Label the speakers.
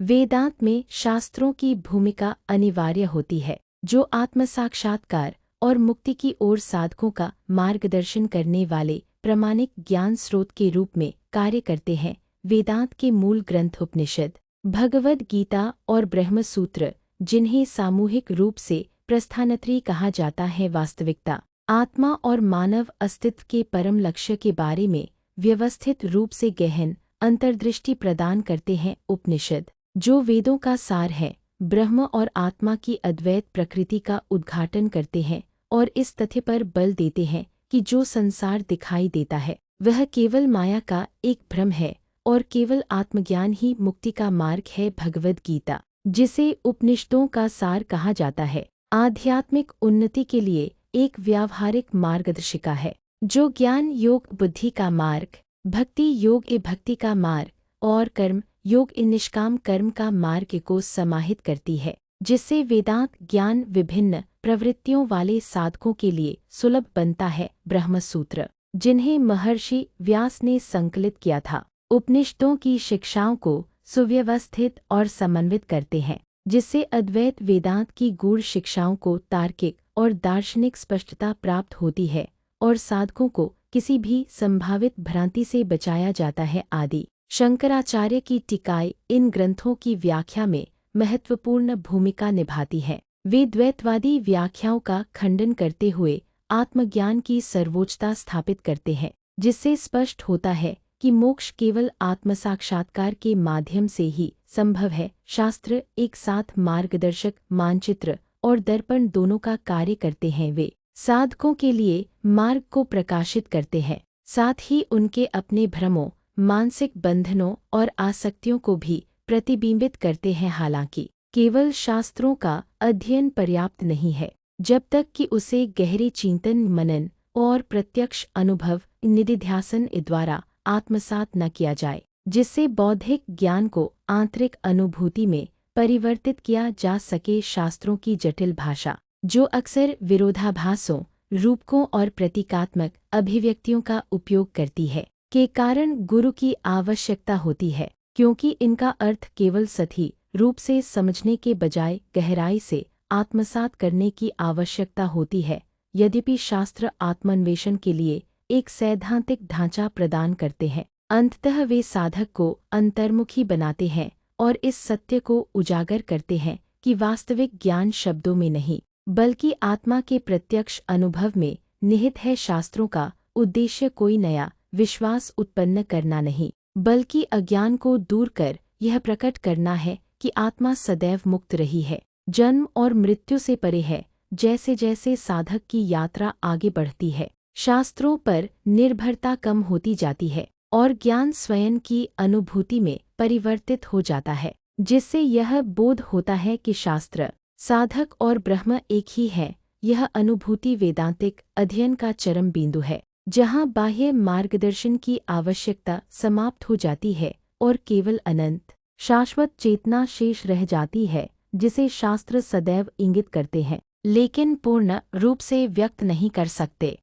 Speaker 1: वेदांत में शास्त्रों की भूमिका अनिवार्य होती है, जो आत्मसाक्षात्कार और मुक्ति की ओर साधकों का मार्गदर्शन करने वाले प्रामाणिक ज्ञान स्रोत के रूप में कार्य करते हैं। वेदांत के मूल ग्रंथ उपनिषद, भगवद गीता और ब्रह्मसूत्र, जिन्हें सामूहिक रूप से प्रस्थानत्रयी कहा जाता है, वास्तविकता, आत्मा और मानव अस्तित्व के परम लक्ष्य के बारे में व्यवस्थित रूप से गहन अंतर्दृष्टि प्रदान करते हैं। उपनिषद, जो वेदों का सार है, ब्रह्म और आत्मा की अद्वैत प्रकृति का उद्घाटन करते हैं और इस तथ्य पर बल देते हैं कि जो संसार दिखाई देता है वह केवल माया का एक भ्रम है और केवल आत्मज्ञान ही मुक्ति का मार्ग है। भगवद गीता, जिसे उपनिषदों का सार कहा जाता है, आध्यात्मिक उन्नति के लिए एक व्यावहारिक मार्गदर्शिका है, जो ज्ञान योग बुद्धि का मार्ग, भक्ति योग भक्ति का मार्ग और कर्म योग निष्काम कर्म का मार्ग को समाहित करती है, जिससे वेदांत ज्ञान विभिन्न प्रवृत्तियों वाले साधकों के लिए सुलभ बनता है। ब्रह्मसूत्र, जिन्हें महर्षि व्यास ने संकलित किया था, उपनिषदों की शिक्षाओं को सुव्यवस्थित और समन्वित करते हैं, जिससे अद्वैत वेदांत की गूढ़ शिक्षाओं को तार्किक और दार्शनिक स्पष्टता प्राप्त होती है और साधकों को किसी भी संभावित भ्रांति से बचाया जाता है। आदि शंकराचार्य की टीकाएं इन ग्रंथों की व्याख्या में महत्वपूर्ण भूमिका निभाती हैं। वे द्वैतवादी व्याख्याओं का खंडन करते हुए आत्मज्ञान की सर्वोच्चता स्थापित करते हैं, जिससे स्पष्ट होता है कि मोक्ष केवल आत्मसाक्षात्कार के माध्यम से ही संभव है। शास्त्र एक साथ मार्गदर्शक, मानचित्र और दर्पण दोनों का कार्य करते हैं। वे साधकों के लिए मार्ग को प्रकाशित करते हैं, साथ ही उनके अपने भ्रमों, मानसिक बंधनों और आसक्तियों को भी प्रतिबिंबित करते हैं। हालांकि केवल शास्त्रों का अध्ययन पर्याप्त नहीं है जब तक कि उसे गहरे चिंतन, मनन और प्रत्यक्ष अनुभव निधिध्यासन द्वारा आत्मसात न किया जाए, जिससे बौद्धिक ज्ञान को आंतरिक अनुभूति में परिवर्तित किया जा सके। शास्त्रों की जटिल भाषा, जो अक्सर विरोधाभासों, रूपकों और प्रतीकात्मक अभिव्यक्तियों का उपयोग करती है, के कारण गुरु की आवश्यकता होती है, क्योंकि इनका अर्थ केवल सही रूप से समझने के बजाय गहराई से आत्मसात करने की आवश्यकता होती है। यद्यपि शास्त्र आत्मान्वेषण के लिए एक सैद्धांतिक ढांचा प्रदान करते हैं, अंततः वे साधक को अंतर्मुखी बनाते हैं और इस सत्य को उजागर करते हैं कि वास्तविक ज्ञान शब्दों में नहीं, बल्कि आत्मा के प्रत्यक्ष अनुभव में निहित है। शास्त्रों का उद्देश्य कोई नया विश्वास उत्पन्न करना नहीं, बल्कि अज्ञान को दूर कर यह प्रकट करना है कि आत्मा सदैव मुक्त रही है, जन्म और मृत्यु से परे है। जैसे जैसे साधक की यात्रा आगे बढ़ती है, शास्त्रों पर निर्भरता कम होती जाती है और ज्ञान स्वयं की अनुभूति में परिवर्तित हो जाता है, जिससे यह बोध होता है कि शास्त्र, साधक और ब्रह्म एक ही है। यह अनुभूति वेदांतिक अध्ययन का चरम बिंदु है, जहाँ बाह्य मार्गदर्शन की आवश्यकता समाप्त हो जाती है और केवल अनंत शाश्वत चेतना शेष रह जाती है, जिसे शास्त्र सदैव इंगित करते हैं लेकिन पूर्ण रूप से व्यक्त नहीं कर सकते।